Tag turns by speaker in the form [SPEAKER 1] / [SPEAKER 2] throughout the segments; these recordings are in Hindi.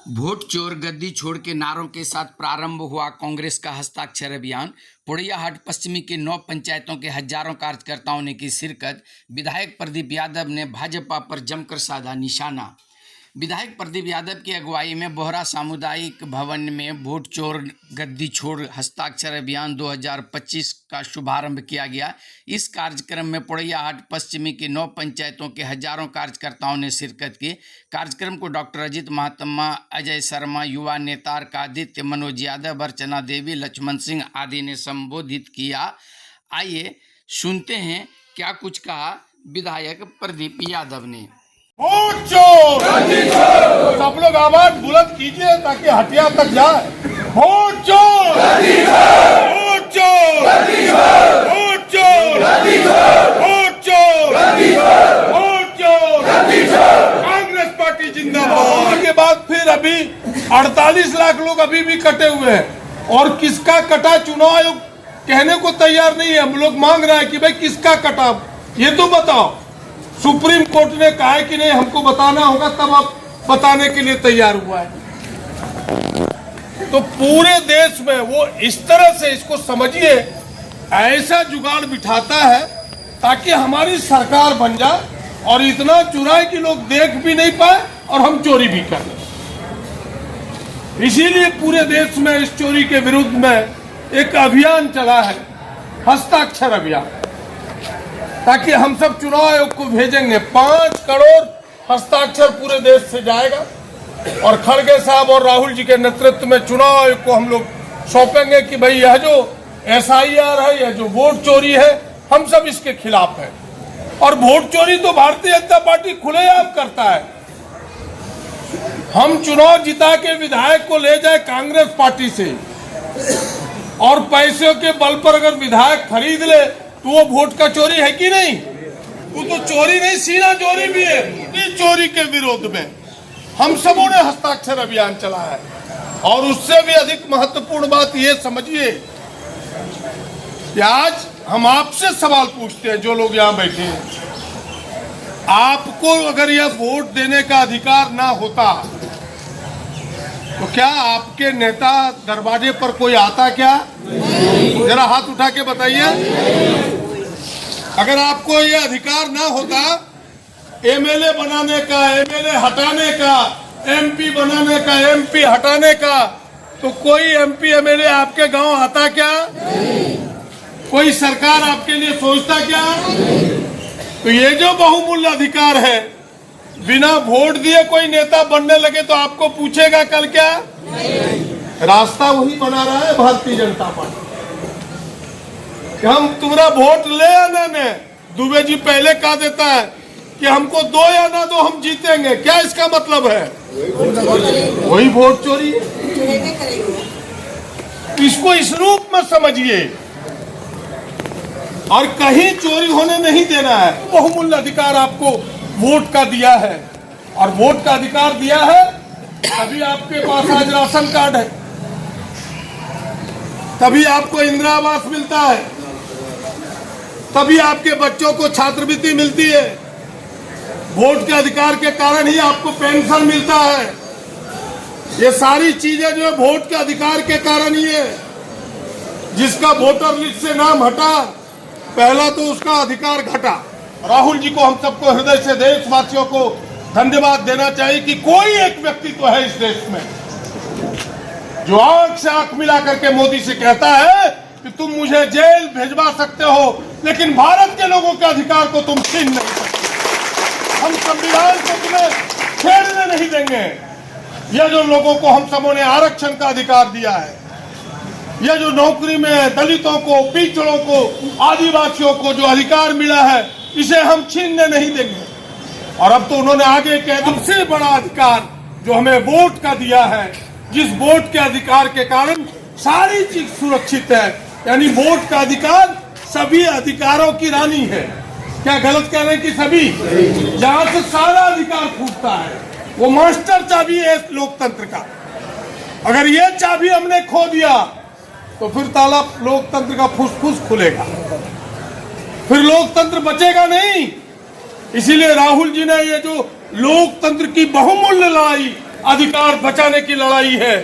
[SPEAKER 1] वोट चोर गद्दी छोड़ के नारों के साथ प्रारंभ हुआ कांग्रेस का हस्ताक्षर अभियान। पोड़ैयाहाट पश्चिमी के 9 पंचायतों के हजारों कार्यकर्ताओं ने की शिरकत। विधायक प्रदीप यादव ने भाजपा पर जमकर साधा निशाना। विधायक प्रदीप यादव की अगुवाई में बोहरा सामुदायिक भवन में वोट चोर गद्दी छोड़ हस्ताक्षर अभियान 2025 का शुभारंभ किया गया। इस कार्यक्रम में पोड़ैयाहाट पश्चिमी के 9 पंचायतों के हजारों कार्यकर्ताओं ने शिरकत की। कार्यक्रम को डॉक्टर अजित महात्मा, अजय शर्मा, युवा नेता आदित्य, मनोज यादव, अर्चना देवी, लक्ष्मण सिंह आदि ने संबोधित किया। आइए सुनते हैं क्या कुछ कहा विधायक प्रदीप यादव ने।
[SPEAKER 2] वोट चोर, सब लोग आवाज बुलंद कीजिए ताकि हटिया तक जाए। वोट चोर, वोट चोर, वोट चोर, वोट चोर, वोट चोर, कांग्रेस पार्टी जिंदाबाद। के बाद फिर अभी 48 लाख लोग अभी भी कटे हुए हैं और किसका कटा चुनाव आयोग कहने को तैयार नहीं है। हम लोग मांग रहे हैं कि भाई किसका कटा ये तो बताओ। सुप्रीम कोर्ट ने कहा है कि नहीं हमको बताना होगा, तब आप बताने के लिए तैयार हुआ है। तो पूरे देश में वो इस तरह से इसको समझिए, ऐसा जुगाड़ बिठाता है ताकि हमारी सरकार बन जाए और इतना चुराए कि लोग देख भी नहीं पाए और हम चोरी भी कर लें। इसीलिए पूरे देश में इस चोरी के विरुद्ध में एक अभियान चला है, हस्ताक्षर अभियान, ताकि हम सब चुनाव आयोग को भेजेंगे। 5 करोड़ हस्ताक्षर पूरे देश से जाएगा और खड़गे साहब और राहुल जी के नेतृत्व में चुनाव आयोग को हम लोग सौंपेंगे कि भाई यह जो SIR है, यह जो वोट चोरी है, हम सब इसके खिलाफ हैं। और वोट चोरी तो भारतीय जनता पार्टी खुलेआम करता है। हम चुनाव जिता के विधायक को ले जाए कांग्रेस पार्टी से और पैसों के बल पर अगर विधायक खरीद ले तो वो वोट का चोरी है कि नहीं? वो तो चोरी नहीं, सीना चोरी भी है। इस चोरी के विरोध में हम सबों ने हस्ताक्षर अभियान चलाया है। और उससे भी अधिक महत्वपूर्ण बात ये समझिए कि आज हम आपसे सवाल पूछते हैं, जो लोग यहाँ बैठे हैं, आपको अगर यह वोट देने का अधिकार ना होता तो क्या आपके नेता दरवाजे पर कोई आता क्या? जरा हाथ उठा के बताइए। अगर आपको ये अधिकार ना होता MLA बनाने का, MLA हटाने का, MP बनाने का, MP हटाने का, तो कोई MP MLA आपके गांव आता क्या? कोई सरकार आपके लिए सोचता क्या? तो ये जो बहुमूल्य अधिकार है, बिना वोट दिए कोई नेता बनने लगे तो आपको पूछेगा कल क्या? रास्ता वही बना रहा है भारतीय जनता पार्टी कि हम तुम्हारा वोट ले आना ने। दुबे जी पहले कहा देता है कि हमको दो या ना दो हम जीतेंगे। क्या इसका मतलब है? वही वोट चोरी है। इसको इस रूप में समझिए और कहीं चोरी होने नहीं देना है। बहुमूल्य अधिकार आपको वोट का दिया है और वोट का अधिकार दिया है तभी आपके पास आज राशन कार्ड है, तभी आपको इंदिरा आवास मिलता है, तभी आपके बच्चों को छात्रवृत्ति मिलती है। वोट के अधिकार के कारण ही आपको पेंशन मिलता है। ये सारी चीजें जो है वोट के अधिकार के कारण ही है। जिसका वोटर लिस्ट से नाम हटा, पहला तो उसका अधिकार घटा। राहुल जी को हम सबको हृदय से देशवासियों को धन्यवाद देना चाहिए कि कोई एक व्यक्ति तो है इस देश में जो आंख से आंख मिला करके मोदी से कहता है कि तुम मुझे जेल भेजवा सकते हो लेकिन भारत के लोगों के अधिकार को तुम छीन नहीं सकते। हम संविधान को तुम्हें छेड़ने नहीं देंगे। यह जो लोगों को हम सबों ने आरक्षण का अधिकार दिया है, यह जो नौकरी में दलितों को, पिछड़ों को, आदिवासियों को जो अधिकार मिला है, इसे हम छीनने नहीं देंगे। और अब तो उन्होंने आगे कह सबसे बड़ा अधिकार जो हमें वोट का दिया है, जिस वोट के अधिकार के कारण सारी चीज सुरक्षित है, यानी वोट का अधिकार सभी अधिकारों की रानी है। क्या गलत कह रहे हैं कि सभी? जहां से सारा अधिकार फूटता है वो मास्टर चाबी है लोकतंत्र का। अगर ये चाबी हमने खो दिया तो फिर ताला लोकतंत्र का फुसफुस खुलेगा, फिर लोकतंत्र बचेगा नहीं। इसीलिए राहुल जी ने ये जो लोकतंत्र की बहुमूल्य लड़ाई अधिकार बचाने की लड़ाई है।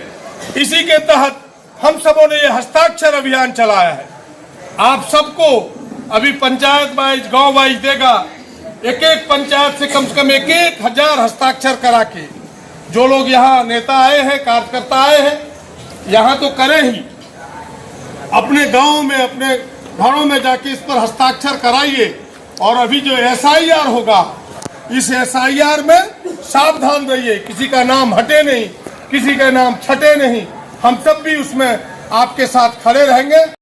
[SPEAKER 2] इसी के तहत हम सबों ने ये हस्ताक्षर अभियान चलाया है। आप सबको अभी पंचायत वाइज, गांव वाइज देगा, एक एक पंचायत से कम 1,000 हस्ताक्षर करा के जो लोग यहाँ नेता आए हैं, कार्यकर्ता आए हैं, यहाँ तो करें ही, अपने गांव में, अपने घरों में जाके इस पर हस्ताक्षर कराइए। और अभी जो SIR होगा, इस SIR में सावधान रहिए, किसी का नाम हटे नहीं, किसी का नाम छटे नहीं। हम सब भी उसमें आपके साथ खड़े रहेंगे।